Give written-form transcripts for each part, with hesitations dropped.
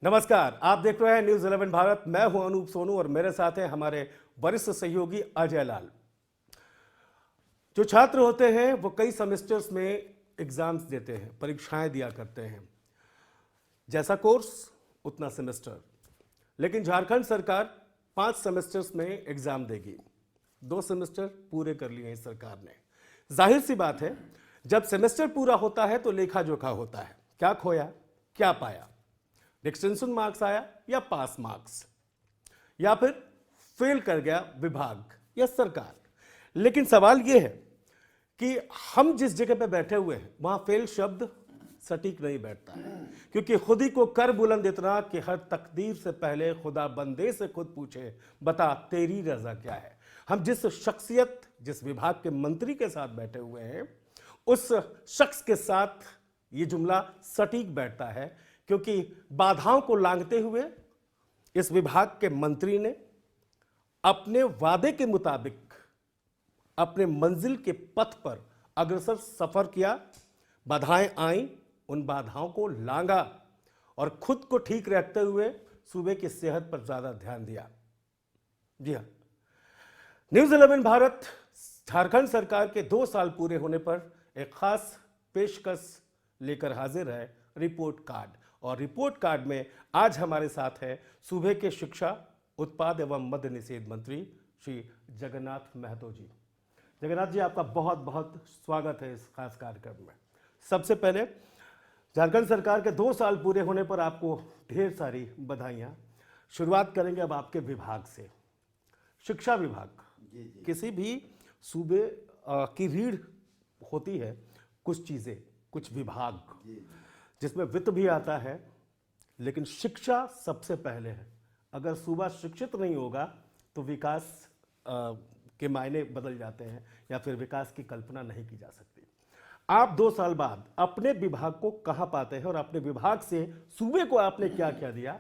नमस्कार, आप देख रहे हैं न्यूज 11 भारत। मैं हूं अनूप सोनू और मेरे साथ हैं हमारे वरिष्ठ सहयोगी अजय लाल। जो छात्र होते हैं वो कई सेमेस्टर्स में एग्जाम्स देते हैं, परीक्षाएं दिया करते हैं। जैसा कोर्स उतना सेमेस्टर। लेकिन झारखंड सरकार 5 सेमेस्टर्स में एग्जाम देगी। 2 सेमेस्टर पूरे कर लिए हैं सरकार ने। जाहिर सी बात है, जब सेमेस्टर पूरा होता है तो लेखा जोखा होता है। क्या खोया, क्या पाया, डिस्टिंक्शन मार्क्स आया या पास मार्क्स, या फिर फेल कर गया विभाग या सरकार। लेकिन सवाल यह है कि हम जिस जगह पे बैठे हुए हैं वहां फेल शब्द सटीक नहीं बैठता है, क्योंकि खुद ही को कर बुलंद इतना कि हर तकदीर से पहले खुदा बंदे से खुद पूछे, बता तेरी रजा क्या है। हम जिस शख्सियत, जिस विभाग के मंत्री के साथ बैठे हुए हैं, उस शख्स के साथ ये जुमला सटीक बैठता है, क्योंकि बाधाओं को लांघते हुए इस विभाग के मंत्री ने अपने वादे के मुताबिक अपने मंजिल के पथ पर अग्रसर सफर किया। बाधाएं आईं, उन बाधाओं को लांघा और खुद को ठीक रखते हुए सूबे की सेहत पर ज्यादा ध्यान दिया। जी हां, न्यूज 11 भारत झारखंड सरकार के 2 साल पूरे होने पर एक खास पेशकश लेकर हाजिर है, रिपोर्ट कार्ड। और रिपोर्ट कार्ड में आज हमारे साथ है सूबे के शिक्षा, उत्पाद एवं मद्य निषेध मंत्री श्री जगन्नाथ महतो जी। जगन्नाथ जी, आपका बहुत बहुत स्वागत है इस खास कार्यक्रम में। सबसे पहले झारखंड सरकार के 2 साल पूरे होने पर आपको ढेर सारी बधाइयाँ। शुरुआत करेंगे अब आपके विभाग से। शिक्षा विभाग, किसी भी सूबे की रीढ़ होती है कुछ चीज़ें, कुछ विभाग जिसमें वित्त भी आता है, लेकिन शिक्षा सबसे पहले है। अगर सूबा शिक्षित नहीं होगा तो विकास के मायने बदल जाते हैं या फिर विकास की कल्पना नहीं की जा सकती। आप 2 साल बाद अपने विभाग को कहां पाते हैं और अपने विभाग से सूबे को आपने क्या क्या दिया?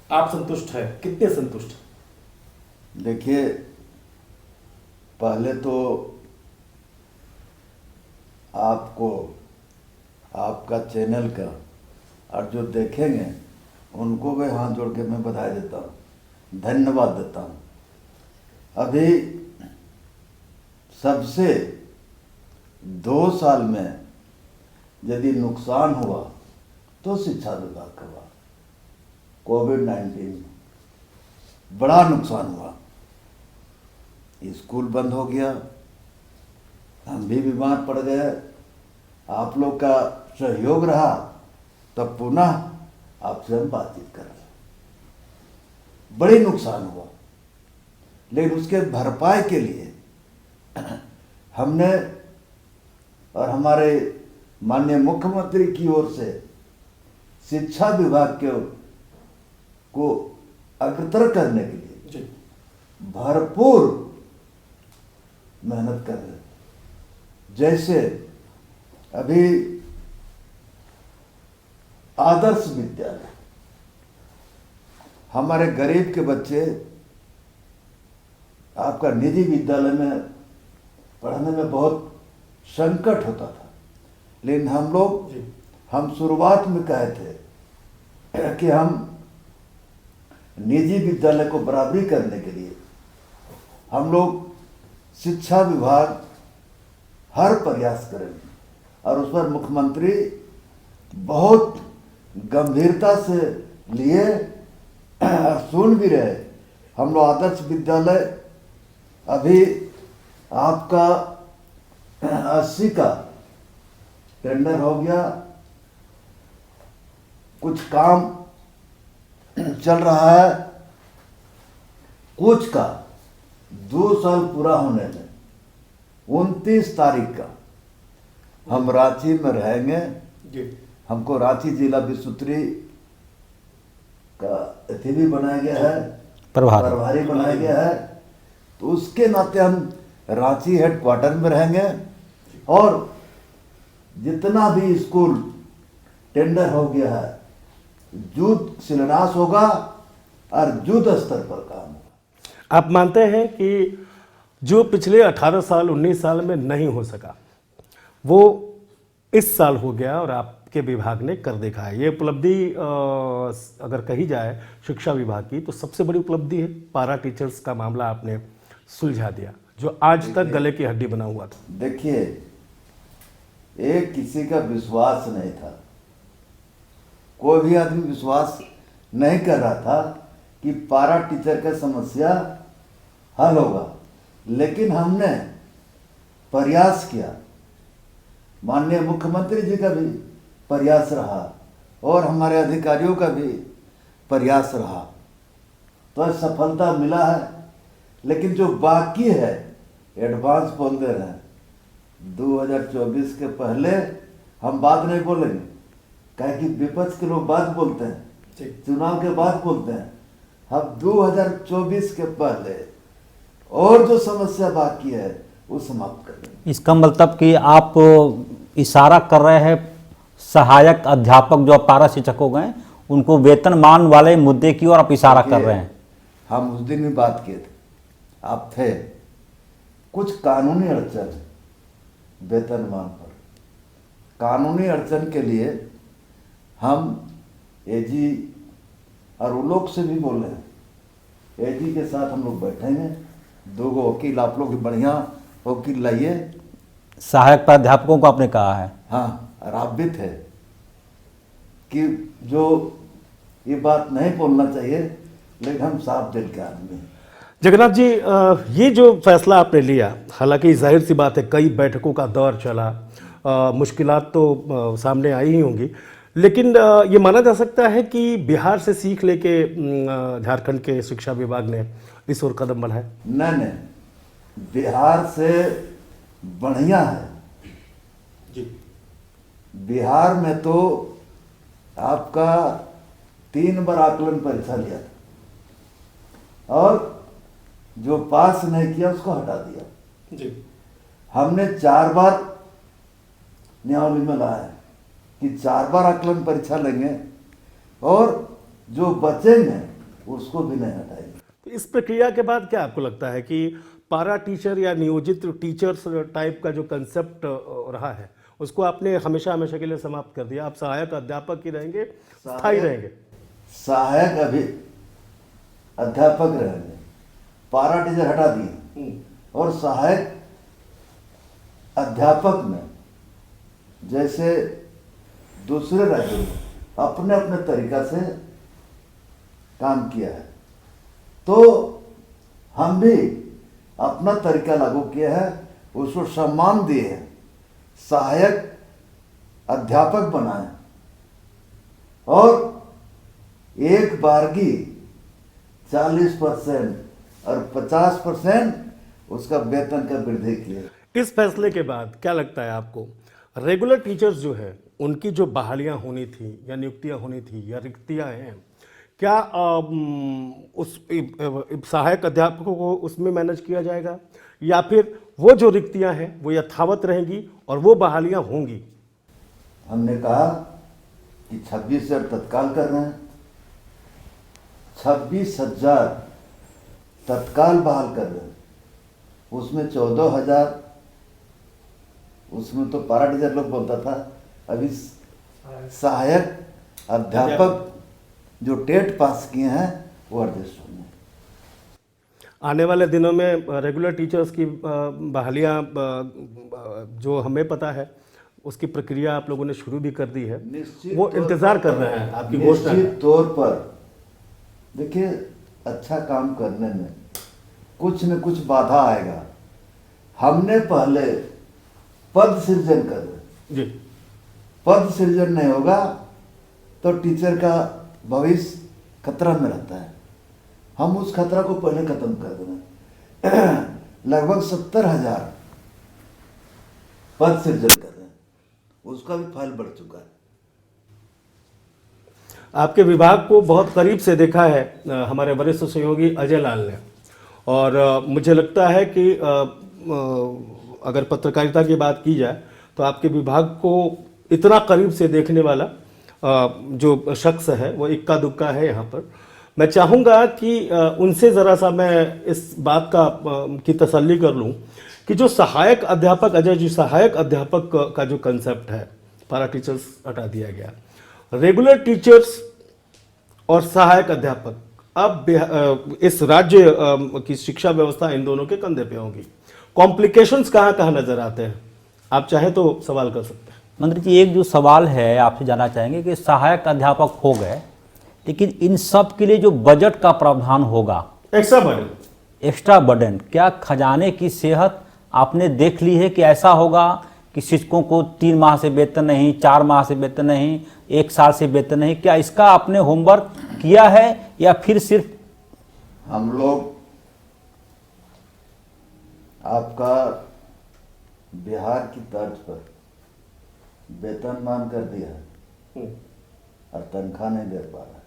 आप संतुष्ट हैं? कितने संतुष्ट? देखिए, पहले तो आपको, आपका चैनल का, और जो देखेंगे उनको भी हाथ जोड़ के मैं बधाई देता हूँ, धन्यवाद देता हूँ। अभी सबसे 2 साल में यदि नुकसान हुआ तो शिक्षा विभाग का हुआ। कोविड-19 बड़ा नुकसान हुआ, स्कूल बंद हो गया, हम भी बीमार पड़ गए। आप लोग का सहयोग रहा तब पुनः आपसे हम बातचीत कर रहे हैं। बड़ी नुकसान हुआ, लेकिन उसके भरपाई के लिए हमने और हमारे माननीय मुख्यमंत्री की ओर से शिक्षा विभाग को अग्रतर करने के लिए भरपूर मेहनत कर रहे हैं। जैसे अभी आदर्श विद्यालय, हमारे गरीब के बच्चे आपका निजी विद्यालय में पढ़ने में बहुत संकट होता था, लेकिन हम शुरुआत में कहे थे कि हम निजी विद्यालय को बराबरी करने के लिए हम लोग शिक्षा विभाग हर प्रयास करेंगे, और उस पर मुख्यमंत्री बहुत गंभीरता से लिए, सुन भी रहे। हम लोग आदर्श विद्यालय अभी आपका 80 का टेंडर हो गया, कुछ काम चल रहा है, कुछ का 2 साल पूरा होने में 29 तारीख का हम रांची में रहेंगे। हमको रांची जिला विश्वोत्तरी का अतिथि भी बनाया गया है, प्रभारी बनाया गया है। तो उसके नाते हम रांची हेडक्वार्टर में रहेंगे और जितना भी स्कूल टेंडर हो गया है युद्ध शिलान्यास होगा और युद्ध स्तर पर काम होगा। आप मानते हैं कि जो पिछले 18 साल 19 साल में नहीं हो सका वो इस साल हो गया और आपके विभाग ने कर देखा है। ये उपलब्धि अगर कही जाए शिक्षा विभाग की तो सबसे बड़ी उपलब्धि है। पारा टीचर्स का मामला आपने सुलझा दिया जो आज तक गले की हड्डी बना हुआ था। देखिए, एक किसी का विश्वास नहीं था, कोई भी आदमी विश्वास नहीं कर रहा था कि पारा टीचर का समस्या हल होगा, लेकिन हमने प्रयास किया। माननीय मुख्यमंत्री जी का भी प्रयास रहा और हमारे अधिकारियों का भी प्रयास रहा, तो सफलता मिला है। लेकिन जो बाकी है एडवांस बोल दे रहे हैं, 2024 के पहले हम बात नहीं बोलेंगे, काहे कि विपक्ष के लोग बात बोलते हैं, चुनाव के बाद बोलते हैं। हम 2024 के पहले और जो समस्या बाकी है वो समाप्त कर देंगे। इसका मतलब कि आप इशारा कर रहे हैं सहायक अध्यापक जो पारा शिक्षक हो गए उनको वेतनमान वाले मुद्दे की ओर आप इशारा कर रहे हैं। हम उस दिन भी बात किए थे, आप थे। कुछ कानूनी अड़चन वेतनमान पर, कानूनी अड़चन के लिए हम एजी और वो लोग से भी बोल रहे हैं। एजी के साथ हम लोग बैठेंगे, 2 वकील आप लोग भी बढ़िया वकील लाइए। सहायक प्राध्यापकों को आपने कहा है? हाँ, और आप भी थे कि जो ये बात नहीं बोलना चाहिए, लेकिन हम साफ दिल के आदमी हैं। जगन्नाथ जी, ये जो फैसला आपने लिया, हालांकि जाहिर सी बात है कई बैठकों का दौर चला, मुश्किलात तो सामने आई ही होंगी, लेकिन ये माना जा सकता है कि बिहार से सीख लेके झारखंड के शिक्षा विभाग ने इस ओर कदम बढ़ाया। नहीं, बिहार से बढ़िया है जी। बिहार में तो आपका 3 बार आकलन परीक्षा लिया था और जो पास नहीं किया उसको हटा दिया जी। हमने 4 बार नियमावली में लाया है कि 4 बार आकलन परीक्षा लेंगे और जो बचेंगे उसको भी नहीं हटाएंगे। तो इस प्रक्रिया के बाद क्या आपको लगता है कि पारा टीचर या नियोजित टीचर्स टाइप का जो कंसेप्ट रहा है उसको आपने हमेशा हमेशा के लिए समाप्त कर दिया? आप सहायक अध्यापक ही रहेंगे, स्थायी रहेंगे? सहायक अभी अध्यापक रहेंगे, पारा टीचर हटा दिए और सहायक अध्यापक में जैसे दूसरे राज्यों में अपने अपने तरीका से काम किया है, तो हम भी अपना तरीका लागू किया है, उसको सम्मान दिए हैं, सहायक अध्यापक बनाए और एक बारगी 40% और 50% उसका वेतन का वृद्धि किया। इस फैसले के बाद क्या लगता है आपको, रेगुलर टीचर्स जो है उनकी जो बहालियां होनी थी या नियुक्तियां होनी थी या रिक्तियां हैं, क्या उस सहायक अध्यापकों को उसमें मैनेज किया जाएगा या फिर वो जो रिक्तियां हैं वो यथावत रहेंगी और वो बहालियां होंगी? हमने कहा कि 26,000 तत्काल कर रहे हैं, 26,000 तत्काल बहाल कर रहे हैं, उसमें 14,000 उसमें तो पारा टीचर लोग बोलता था, अभी सहायक अध्यापक जो टेट पास किए हैं वो एडजस्ट होंगे। आने वाले दिनों में रेगुलर टीचर्स की बहालियां जो हमें पता है उसकी प्रक्रिया आप लोगों ने शुरू भी कर दी है, वो इंतजार कर रहे हैं आपकी घोषणा। निश्चित तौर पर देखिए, अच्छा काम करने में कुछ न कुछ बाधा आएगा। हमने पहले पद सृजन कर रहे, जी, पद सृजन नहीं होगा तो टीचर का भविष्य खतरा में रहता है। हम उस खतरा को पहले खत्म कर देना। लगभग 70,000 पद सृजन कर रहे हैं, उसका भी फाइल बढ़ चुका है। आपके विभाग को बहुत करीब से देखा है हमारे वरिष्ठ सहयोगी अजय लाल ने, और मुझे लगता है कि अगर पत्रकारिता की बात की जाए तो आपके विभाग को इतना करीब से देखने वाला जो शख्स है वो इक्का दुक्का है यहाँ पर। मैं चाहूँगा कि उनसे ज़रा सा मैं इस बात की तसल्ली कर लूँ कि जो सहायक अध्यापक, अजय जी, सहायक अध्यापक का जो कंसेप्ट है, पैरा टीचर्स हटा दिया गया, रेगुलर टीचर्स और सहायक अध्यापक, अब इस राज्य की शिक्षा व्यवस्था इन दोनों के कंधे पे होगी। कॉम्प्लिकेशंस कहाँ कहाँ नजर आते हैं? आप चाहें तो सवाल कर सकते हैं। मंत्री जी, एक जो सवाल है आपसे जानना चाहेंगे कि सहायक अध्यापक हो गए, लेकिन इन सब के लिए जो बजट का प्रावधान होगा, एक्स्ट्रा बर्डन, क्या खजाने की सेहत आपने देख ली है कि ऐसा होगा कि शिक्षकों को 3 माह से वेतन नहीं, 4 माह से वेतन नहीं, 1 साल से वेतन नहीं? क्या इसका आपने होमवर्क किया है या फिर सिर्फ हम लोग आपका बिहार की तर्ज पर वेतनमान कर दिया है और तनख्वाह नहीं दे पा रहा है।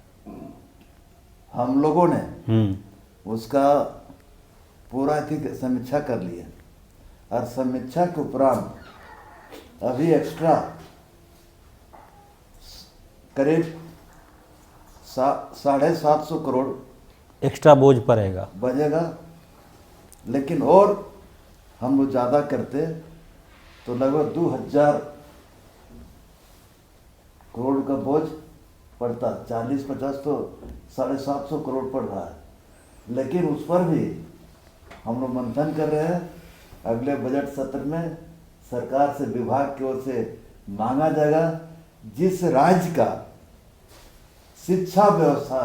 हम लोगों ने उसका पूरा की समीक्षा कर ली है और समीक्षा के उपरांत अभी एक्स्ट्रा करीब 750 करोड़ एक्स्ट्रा बोझ पड़ेगा बजेगा। लेकिन और हम लोग ज़्यादा करते तो लगभग 2000 करोड़ का बोझ पड़ता। 40-50 तो 750 करोड़ पड़ रहा है। लेकिन उस पर भी हम लोग मंथन कर रहे हैं। अगले बजट सत्र में सरकार से, विभाग की ओर से मांगा जाएगा जिस राज्य का शिक्षा व्यवस्था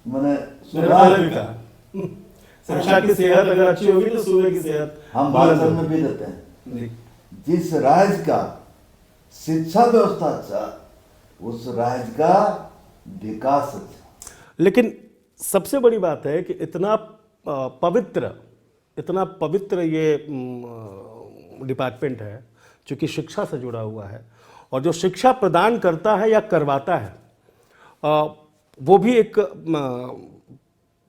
मैंने शिक्षा की सेहत अगर अच्छी होगी तो सूबे की सेहत हम भाषण में भी देते हैं। जिस राज्य का शिक्षा व्यवस्था अच्छा, उस राज्य का विकास अच्छा। लेकिन सबसे बड़ी बात है कि इतना पवित्र ये डिपार्टमेंट है जो शिक्षा से जुड़ा हुआ है, और जो शिक्षा प्रदान करता है या करवाता है वो भी एक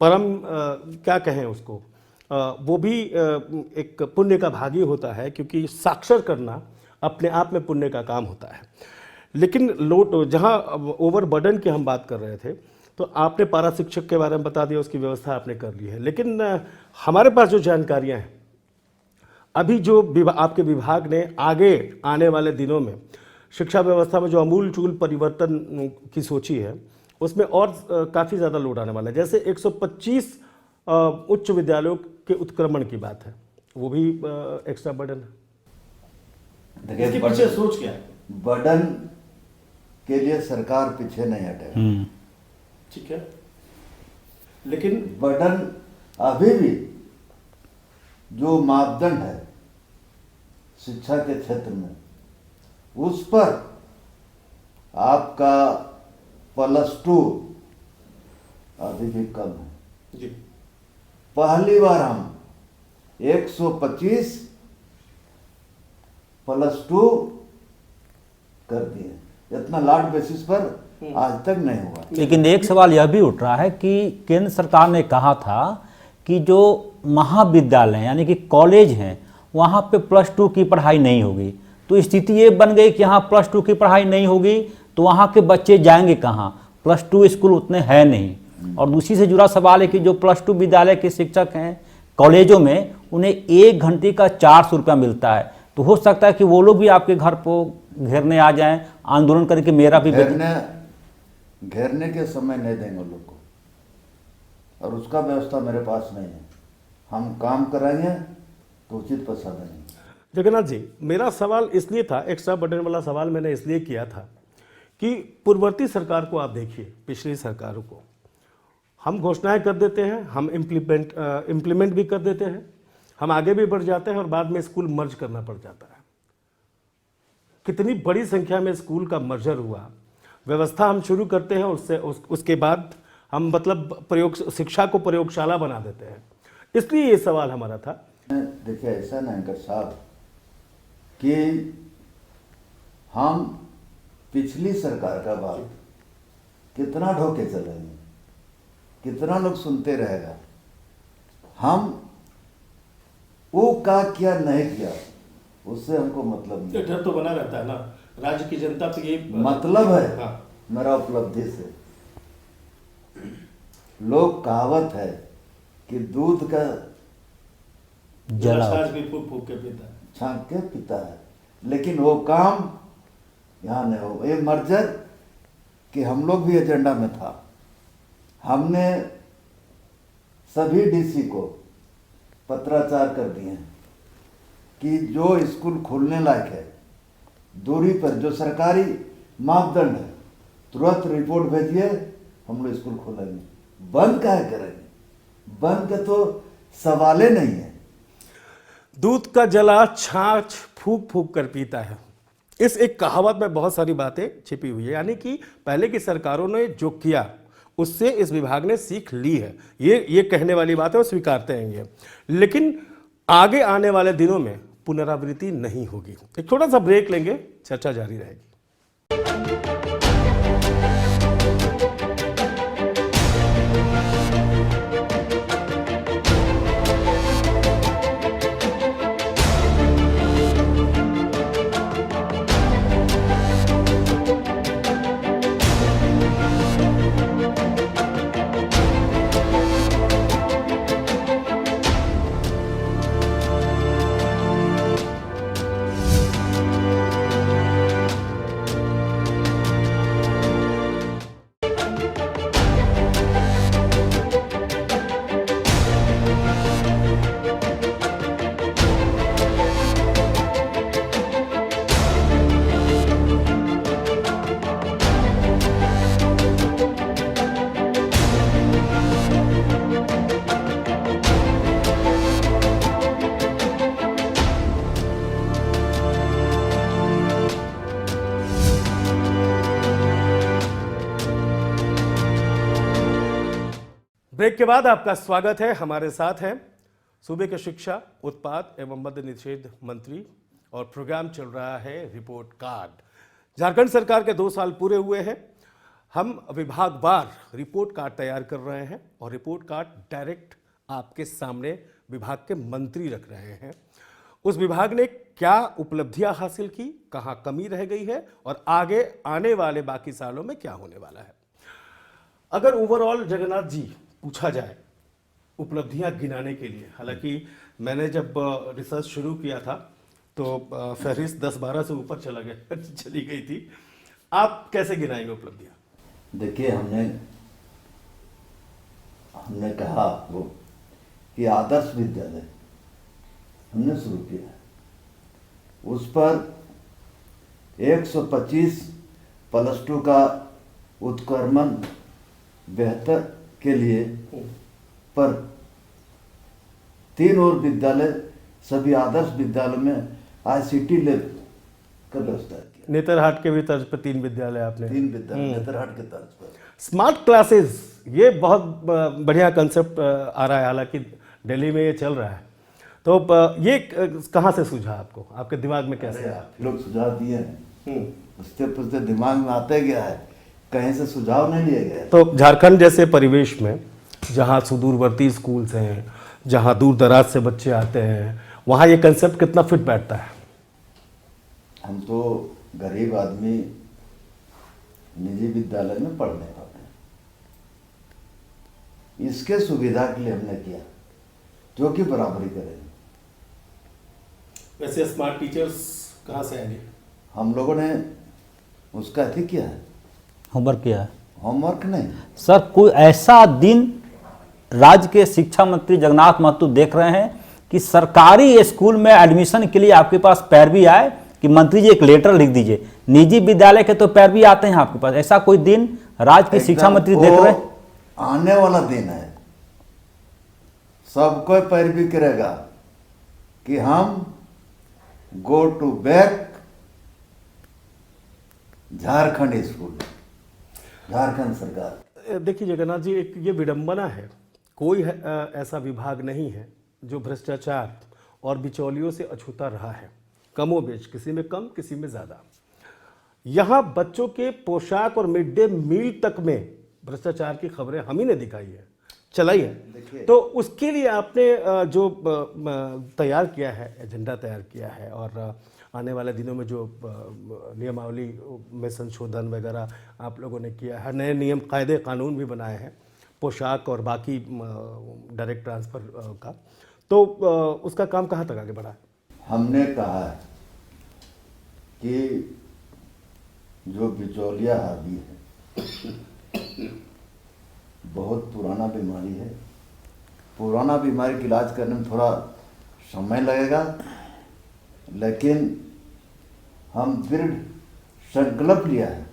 परम क्या कहें उसको, वो भी एक पुण्य का भागी होता है, क्योंकि साक्षर करना अपने आप में पुण्य का काम होता है। लेकिन जहाँ ओवरबर्डन की हम बात कर रहे थे, तो आपने पारा शिक्षक के बारे में बता दिया, उसकी व्यवस्था आपने कर ली है। लेकिन हमारे पास जो जानकारियाँ हैं अभी, जो आपके विभाग ने आगे आने वाले दिनों में शिक्षा व्यवस्था में जो अमूलचूल परिवर्तन की सोची है, उसमें और काफ़ी ज़्यादा लोड आने वाला है। जैसे 125 उच्च विद्यालयों के उत्क्रमण की बात है, वो भी एक्स्ट्रा बर्डन है। देखिए, पीछे सोच क्या है? बर्डन के लिए सरकार पीछे नहीं हटेगा, ठीक है, लेकिन बर्डन अभी भी जो मापदंड है शिक्षा के क्षेत्र में, उस पर आपका +2 अभी भी कम है जी। पहली बार हम 125 +2 कर दिए। इतना लार्ज बेसिस पर आज तक नहीं हुआ। लेकिन एक सवाल यह भी उठ रहा है कि केंद्र सरकार ने कहा था कि जो महाविद्यालय यानी कि कॉलेज हैं, वहाँ पे +2 की पढ़ाई नहीं होगी। तो स्थिति ये बन गई कि यहाँ +2 की पढ़ाई नहीं होगी तो वहाँ के बच्चे जाएंगे कहाँ? +2 स्कूल उतने हैं नहीं। और दूसरी से जुड़ा सवाल है कि जो +2 विद्यालय के शिक्षक हैं कॉलेजों में, उन्हें 1 घंटे का 400 रुपया मिलता है। तो हो सकता है कि वो लोग भी आपके घर को घेरने आ जाएं, आंदोलन करके मेरा भी घेरने के समय नहीं देंगे लोग को, और उसका व्यवस्था मेरे पास नहीं है। हम काम कराएंगे तो उचित पैसा देंगे। जगन्नाथ जी, मेरा सवाल इसलिए था, एक्स्ट्रा बर्डन वाला सवाल मैंने इसलिए किया था कि पूर्ववर्ती सरकार को आप देखिए, पिछली सरकारों को हम घोषणाएं कर देते हैं, हम इम्प्लीमेंट भी कर देते हैं, हम आगे भी बढ़ जाते हैं और बाद में स्कूल मर्ज करना पड़ जाता है। कितनी बड़ी संख्या में स्कूल का मर्जर हुआ, व्यवस्था हम शुरू करते हैं, उसके बाद हम मतलब शिक्षा को प्रयोगशाला बना देते हैं। इसलिए ये सवाल हमारा था। देखिए, ऐसा ना एंकर साहब कि हम पिछली सरकार का बात कितना ढोके चलेंगे, कितना लोग सुनते रहेगा। हम वो का किया नहीं किया उससे हमको मतलब नहीं। डर तो बना रहता है ना, राज्य की जनता तो ये मतलब है हाँ। मेरा उपलब्धि से। लोग कहावत है कि दूध का जला छाछ भी फूक फूक के पीता है। छांक के पीता है, लेकिन वो काम यहाँ नहीं हो। ये मर्जर कि हम लोग भी एजेंडा में था। हमने सभी डीसी को पत्राचार कर दिए हैं कि जो स्कूल खोलने लायक है, दूरी पर जो सरकारी मापदंड है, तुरंत रिपोर्ट भेजिए, हम लोग स्कूल खोलेंगे। बंद काहे करेंगे? बंद का तो सवाले नहीं है। दूध का जला छाछ फूक फूक कर पीता है, इस एक कहावत में बहुत सारी बातें छिपी हुई है। यानी कि पहले की सरकारों ने जो किया उससे इस विभाग ने सीख ली है, ये कहने वाली बात है, वो स्वीकारते हैं ये। लेकिन आगे आने वाले दिनों में पुनरावृत्ति नहीं होगी। एक छोटा सा ब्रेक लेंगे, चर्चा जारी रहेगी। ब्रेक के बाद आपका स्वागत है। हमारे साथ हैं सूबे के शिक्षा, उत्पाद एवं मद्य निषेध मंत्री, और प्रोग्राम चल रहा है रिपोर्ट कार्ड। झारखंड सरकार के 2 साल पूरे हुए हैं। हम विभागवार रिपोर्ट कार्ड तैयार कर रहे हैं और रिपोर्ट कार्ड डायरेक्ट आपके सामने विभाग के मंत्री रख रहे हैं। उस विभाग ने क्या उपलब्धियां हासिल की, कहां कमी रह गई है और आगे आने वाले बाकी सालों में क्या होने वाला है। अगर ओवरऑल जगन्नाथ जी पूछा जाए उपलब्धियां गिनाने के लिए, हालांकि मैंने जब रिसर्च शुरू किया था तो फहरिस्त 10-12 से ऊपर चली गई थी। आप कैसे गिनाएंगे उपलब्धियां? देखिए, हमने कहा वो कि आदर्श विद्यालय हमने शुरू किया है, उस पर 125 +2 का उत्क्रमण बेहतर के लिए पर 3 और विद्यालय, सभी आदर्श विद्यालयों में ICT लैब का व्यवस्था किया। नेतरहाट के भी तर्ज पर 3 विद्यालय आपने। 3 विद्यालय नेतरहाट के तर्ज पर। स्मार्ट क्लासेस, ये बहुत बढ़िया कंसेप्ट आ रहा है, हालांकि दिल्ली में ये चल रहा है। तो ये कहाँ से सूझा आपको, आपके दिमाग में कैसे आया? लोग सुझाव दिए हैं, उससे पुछते दिमाग में आते गया है, कहीं से सुझाव नहीं लिए गए। तो झारखंड जैसे परिवेश में जहाँ सुदूरवर्ती स्कूल्स हैं, जहाँ दूर दराज से बच्चे आते हैं, वहाँ ये कंसेप्ट कितना फिट बैठता है? हम तो गरीब आदमी निजी विद्यालय में पढ़ने वाले हैं, इसके सुविधा के लिए हमने किया जो कि बराबरी करेंगे। वैसे स्मार्ट टीचर्स कहाँ से आएंगे? हम लोगों ने उसका अथी किया है, होमवर्क किया है। होमवर्क नहीं सर, कोई ऐसा दिन राज्य के शिक्षा मंत्री जगन्नाथ महतो देख रहे हैं कि सरकारी स्कूल में एडमिशन के लिए आपके पास पैरवी आए कि मंत्री जी एक लेटर लिख दीजिए? निजी विद्यालय के तो पैरवी आते हैं आपके पास, ऐसा कोई दिन राज्य के शिक्षा मंत्री देख रहे हैं? आने वाला दिन है, सबको पैरवी करेगा कि हम go to back Jharkhand school, Jharkhand सरकार। देखिए जगन्नाथ जी, एक ये विडंबना है, कोई ऐसा विभाग नहीं है जो भ्रष्टाचार और बिचौलियों से अछूता रहा है, कमोबेश, किसी में कम किसी में ज़्यादा। यहाँ बच्चों के पोशाक और मिड डे मील तक में भ्रष्टाचार की खबरें हम ही ने दिखाई है, चलाई है। तो उसके लिए आपने जो तैयार किया है, एजेंडा तैयार किया है, और आने वाले दिनों में जो नियमावली में संशोधन वगैरह आप लोगों ने किया है, नए नियम कायदे कानून भी बनाए हैं पोशाक और बाकी डायरेक्ट ट्रांसफ़र का, तो उसका काम कहाँ तक आगे बढ़ा है? हमने कहा है कि जो बिचौलिया हावी है बहुत पुराना बीमारी है। पुराना बीमारी का इलाज करने में थोड़ा समय लगेगा, लेकिन हम दृढ़ संकल्प लिया है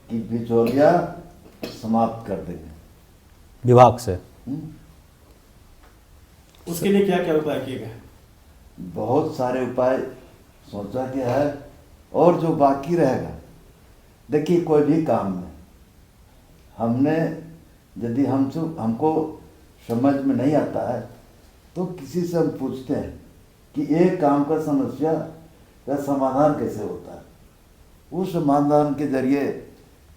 कि बिचौलिया समाप्त कर देंगे विभाग से। उसके लिए क्या क्या उपाय किए गए? बहुत सारे उपाय सोचा गया है, और जो बाकी रहेगा, देखिए कोई भी काम में हमने यदि हमको समझ में नहीं आता है तो किसी से हम पूछते हैं कि एक काम का समस्या का समाधान कैसे होता है। उस समाधान के जरिए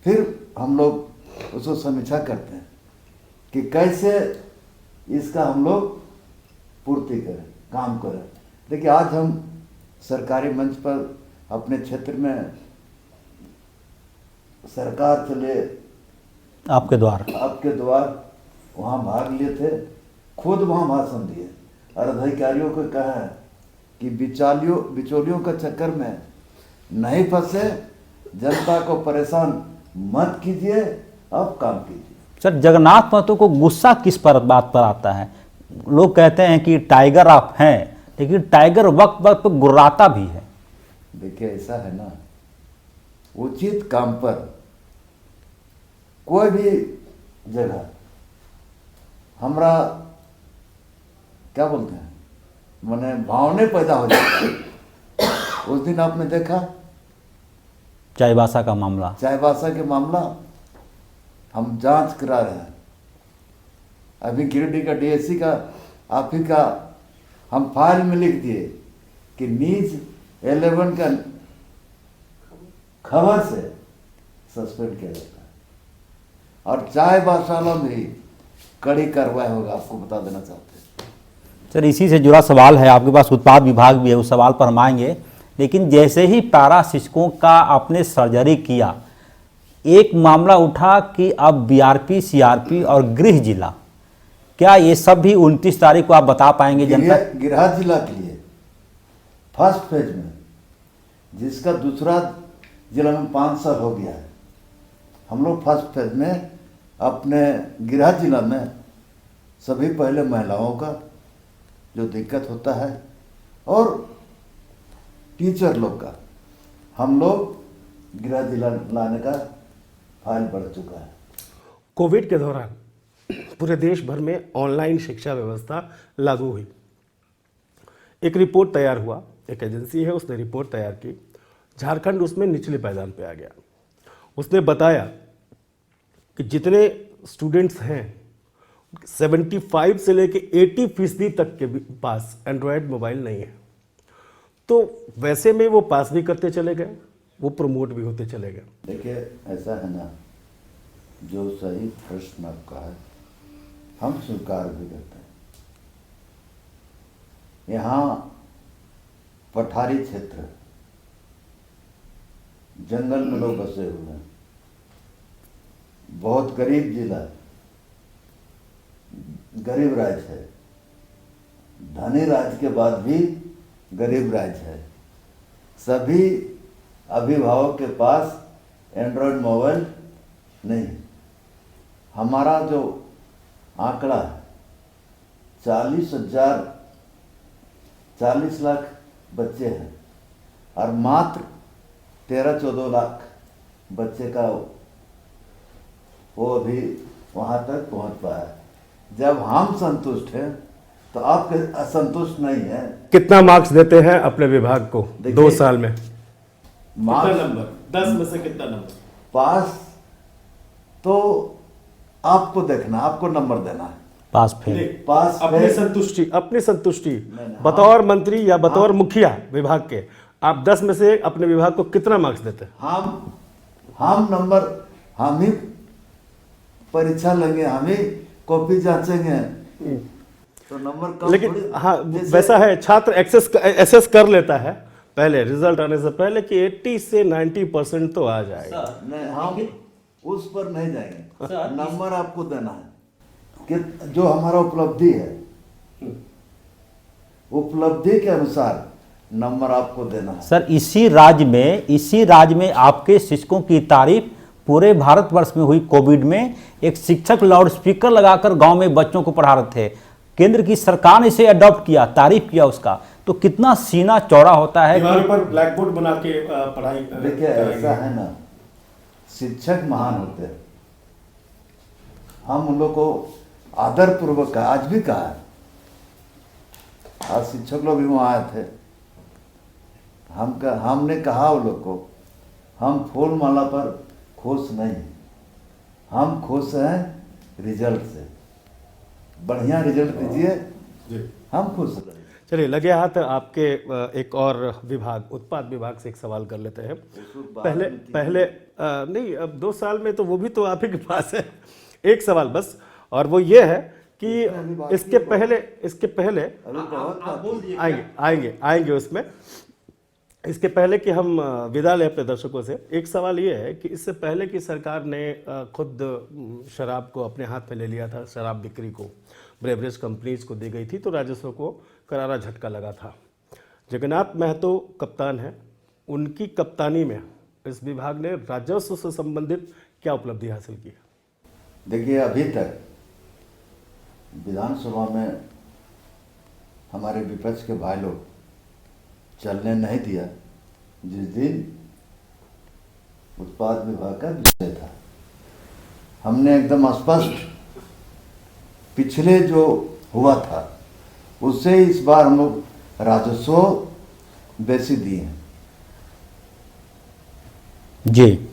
फिर हम लोग उसको समीक्षा करते हैं कि कैसे इसका हम लोग पूर्ति करें, काम करें। देखिए आज हम सरकारी मंच पर अपने क्षेत्र में सरकार चले आपके द्वार वहाँ भाग लिए थे, खुद वहाँ भाषण दिए और अधिकारियों को कहा है कि बिचौलियों के चक्कर में नहीं फंसे, जनता को परेशान मत कीजिए, अब काम कीजिए। सर, जगन्नाथ महतो को गुस्सा किस बात पर आता है? लोग कहते हैं कि टाइगर आप हैं, लेकिन टाइगर वक्त वक्त पर गुर्राता भी है। देखिए ऐसा है ना, उचित काम पर कोई भी जगह हमरा क्या बोलते हैं, माने भावने पैदा हो जाता है। उस दिन आपने देखा चाईबासा का मामला हम जांच करा रहे हैं। अभी गिरिडीह का डीएससी का आप ही का हम फाइल में लिख दिए कि न्यूज़ 11 का खबर से सस्पेंड किया जाता है, और चाईबासा में भी कड़ी कार्रवाई होगा, आपको बता देना चाहते हैं। सर, इसी से जुड़ा सवाल है, आपके पास उत्पाद विभाग भी है, उस सवाल पर हम आएंगे। लेकिन जैसे ही पैरा शिक्षकों का आपने सर्जरी किया, एक मामला उठा कि अब बीआरपी, सीआरपी और गृह जिला, क्या ये सब भी 29 तारीख को आप बता पाएंगे जनता? गृह जिला के लिए फर्स्ट फेज में, जिसका दूसरा जिला में 5 साल हो गया है, हम लोग फर्स्ट फेज में अपने गृह जिला में सभी पहले महिलाओं का जो दिक्कत होता है और टीचर लोग का हम लोग गृह जिला लाने का फाइल बढ़ चुका है। कोविड के दौरान पूरे देश भर में ऑनलाइन शिक्षा व्यवस्था लागू हुई। एक रिपोर्ट तैयार हुआ, एक एजेंसी है उसने रिपोर्ट तैयार की, झारखंड उसमें निचले पायदान पे आ गया। उसने बताया कि जितने स्टूडेंट्स हैं 75 से लेके 80% तक के पास एंड्रॉयड मोबाइल नहीं है। तो वैसे में वो पास भी करते चले गए, वो प्रमोट भी होते चले गए। देखिए ऐसा है ना, जो सही प्रश्न आपका है हम स्वीकार भी करते हैं। यहाँ पठारी क्षेत्र, जंगल में लोग बसे हुए हैं, बहुत गरीब जिला, गरीब राज्य है, धनी राज्य के बाद भी गरीब राज्य है। सभी अभिभावक के पास एंड्रॉयड मोबाइल नहीं। हमारा जो आंकड़ा है 40 लाख बच्चे हैं और मात्र 13-14 लाख बच्चे का वो अभी वहाँ तक पहुँच पाया। जब हम संतुष्ट हैं तो आप असंतुष्ट नहीं है। कितना मार्क्स देते हैं अपने विभाग को 2 साल में? मार्क्स नंबर 10 में से कितना नंबर? पास तो आपको देखना, आपको नंबर देना है। Pass fail. पास अपनी संतुष्टि नहीं, बतौर मंत्री या बतौर मुखिया विभाग के आप 10 में से अपने विभाग को कितना मार्क्स देते हैं? हम नंबर, हम ही परीक्षा लेंगे, हम ही कॉपी जांचेंगे, तो नंबर कम लेकिन थोड़ी- हाँ, जैसे- वैसा है, छात्र एसेस कर लेता है पहले रिजल्ट आने से पहले कि 80 से 90% तो आ जाएगा। नहीं, हम उस पर नहीं जाएंगे। सर, नंबर आपको देना है कि जो हमारा उपलब्धि है, उपलब्धि के अनुसार नंबर आपको देना है। सर इसी राज्य में आपके शिक्षकों की तारीफ पूरे भारतवर्ष में हुई। कोविड में एक शिक्षक लाउड स्पीकर लगाकर गांव में बच्चों को पढ़ा रहे थे, केंद्र की सरकार ने इसे अडॉप्ट किया, तारीफ किया उसका, तो कितना सीना चौड़ा होता है दीवारों पर ब्लैक बोर्ड बना के पढ़ाई देखिए ऐसा है ना, शिक्षक महान होते हैं, हम उन लोग को आदर पूर्वक कहा, आज भी कहा है। आज शिक्षक लोग भी वहाँ आए थे, हमने कहा उन लोग को, हम फूल माला पर खुश नहीं, हम खुश हैं रिजल्ट से, बढ़िया रिजल्ट दीजिए, हम खुश रहें। चलिए, लगे हाथ आपके एक और विभाग, उत्पाद विभाग से एक सवाल कर लेते हैं। पहले नहीं, अब 2 साल में तो वो भी तो आप ही के पास है। एक सवाल बस, और वो ये है कि इसके पहले आएंगे उसमें। इसके पहले कि हम विदा लें अपने दर्शकों से, एक सवाल ये है कि इससे पहले की सरकार ने खुद शराब को अपने हाथ में ले लिया था, शराब बिक्री को ब्रेवरेज कंपनीज को दी गई थी, तो राजस्व को करारा झटका लगा था। जगन्नाथ महतो कप्तान है, उनकी कप्तानी में इस विभाग ने राजस्व से संबंधित क्या उपलब्धि हासिल की है? देखिए, अभी तक विधानसभा में हमारे विपक्ष के भाई लोग चलने नहीं दिया। जिस दिन उत्पाद विभाग का विषय था, हमने एकदम स्पष्ट पिछले जो हुआ था उससे इस बार हम लोग राजस्व बेसी दिए हैं। जी,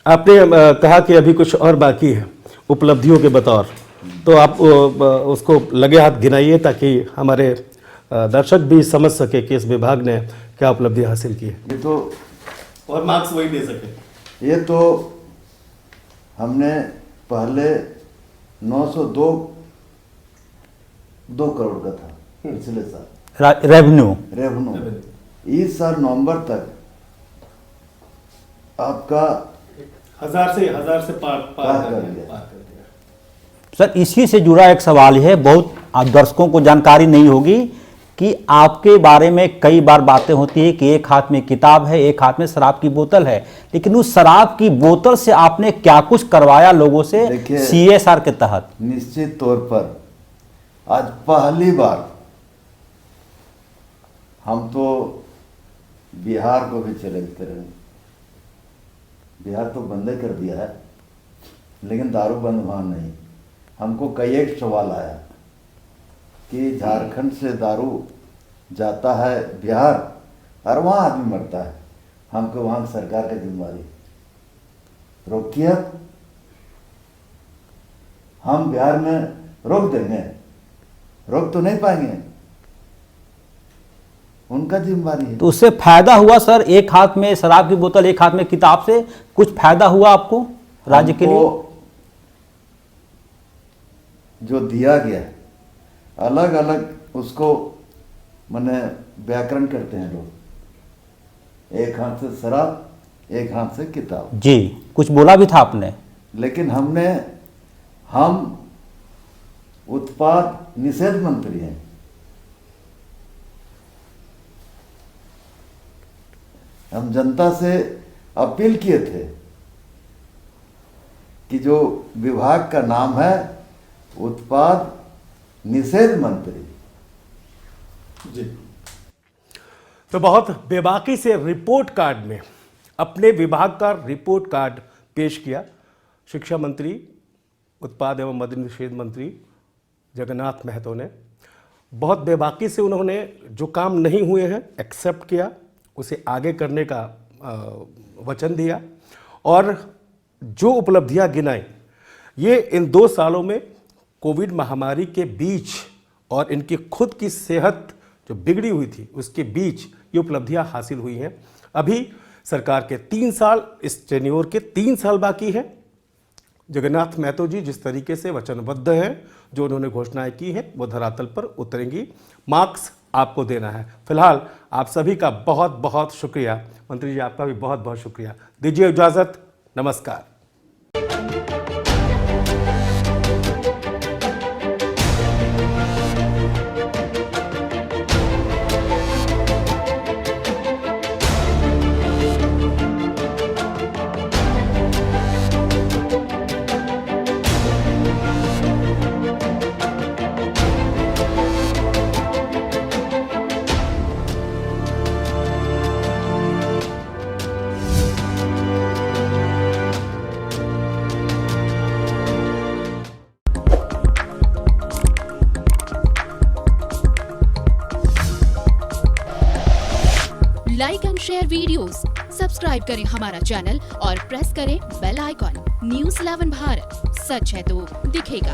आपने कहा कि अभी कुछ और बाकी है उपलब्धियों के बतौर, तो आप उसको लगे हाथ गिनाइए ताकि हमारे दर्शक भी समझ सके कि इस विभाग ने क्या उपलब्धि हासिल की है, ये तो और मार्क्स वही दे सके। ये तो हमने पहले 902 करोड़ का था पिछले साल रेवेन्यू। इस साल नवंबर तक आपका 1000 से पार कर दिया। सर इसी से जुड़ा एक सवाल है, बहुत आप दर्शकों को जानकारी नहीं होगी कि आपके बारे में कई बार बातें होती है कि एक हाथ में किताब है, एक हाथ में शराब की बोतल है, लेकिन उस शराब की बोतल से आपने क्या कुछ करवाया लोगों से CSR के तहत? निश्चित तौर पर आज पहली बार हम तो बिहार को भी चैलेंज करेंगे। बिहार तो बंद कर दिया है, लेकिन दारू बंद वहाँ नहीं। हमको कई एक सवाल आया कि झारखंड से दारू जाता है बिहार और वहाँ आदमी मरता है, हमको वहाँ सरकार की जिम्मेदारी रोकिए। हम बिहार में रोक देंगे, रोक तो नहीं पाएंगे, उनका जिम्मेदारी है। तो उससे फायदा हुआ सर? एक हाथ में शराब की बोतल, एक हाथ में किताब, से कुछ फायदा हुआ आपको राज्य के लिए? जो दिया गया अलग अलग उसको माने व्याकरण करते हैं लोग, एक हाथ से शराब, एक हाथ से किताब। जी, कुछ बोला भी था आपने। लेकिन हम उत्पाद निषेध मंत्री हैं। हम जनता से अपील किए थे कि जो विभाग का नाम है उत्पाद निषेध मंत्री। जी, तो बहुत बेबाकी से रिपोर्ट कार्ड में अपने विभाग का रिपोर्ट कार्ड पेश किया शिक्षा मंत्री, उत्पाद एवं मद्य निषेध मंत्री जगन्नाथ महतो ने। बहुत बेबाकी से उन्होंने जो काम नहीं हुए हैं एक्सेप्ट किया, उसे आगे करने का वचन दिया, और जो उपलब्धियां गिनाई ये इन 2 सालों में कोविड महामारी के बीच और इनकी खुद की सेहत जो बिगड़ी हुई थी उसके बीच ये उपलब्धियां हासिल हुई हैं। अभी सरकार के 3 साल, इस टेन्योर के 3 साल बाकी है। जगन्नाथ महतो जी जिस तरीके से वचनबद्ध हैं, जो उन्होंने घोषणाएं की हैं, वो धरातल पर उतरेंगी। मार्क्स आपको देना है। फिलहाल आप सभी का बहुत बहुत शुक्रिया। मंत्री जी आपका भी बहुत बहुत शुक्रिया। दीजिए इजाजत, नमस्कार। Like and share videos, subscribe करें हमारा चैनल और प्रेस करें बेल आइकॉन। न्यूज़ 11 भारत, सच है तो दिखेगा।